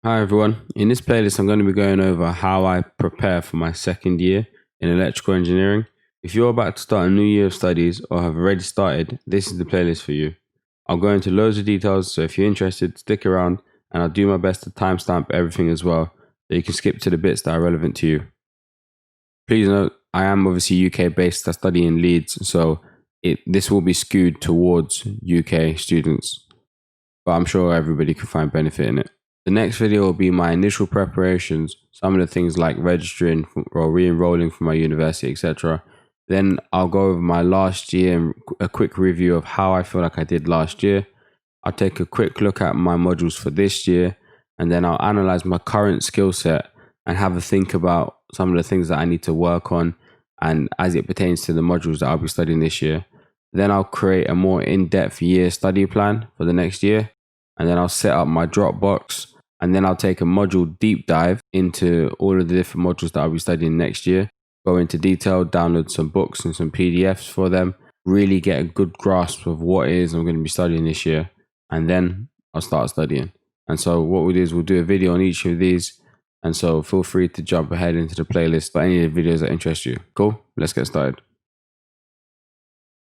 Hi everyone. In this playlist, I'm going to be going over how I prepare for my second year in electrical engineering. If you're about to start a new year of studies or have already started, this is the playlist for you. I'll go into loads of details, so if you're interested, stick around and I'll do my best to timestamp everything as well, so you can skip to the bits that are relevant to you. Please note, I am obviously UK based. I study in Leeds, so this will be skewed towards UK students, but I'm sure everybody can find benefit in it. The next video will be my initial preparations, some of the things like registering or re-enrolling for my university, etc. Then I'll go over my last year and a quick review of how I feel like I did last year. I'll take a quick look at my modules for this year, and then I'll analyze my current skill set and have a think about some of the things that I need to work on and as it pertains to the modules that I'll be studying this year. Then I'll create a more in-depth year study plan for the next year, and then I'll set up my Dropbox, and then I'll take a module deep dive into all of the different modules that I'll be studying next year, go into detail, download some books and some PDFs for them, really get a good grasp of what it is I'm going to be studying this year, and then I'll start studying. And so what we'll do is we'll do a video on each of these, and so feel free to jump ahead into the playlist for any of the videos that interest you. Cool? Let's get started.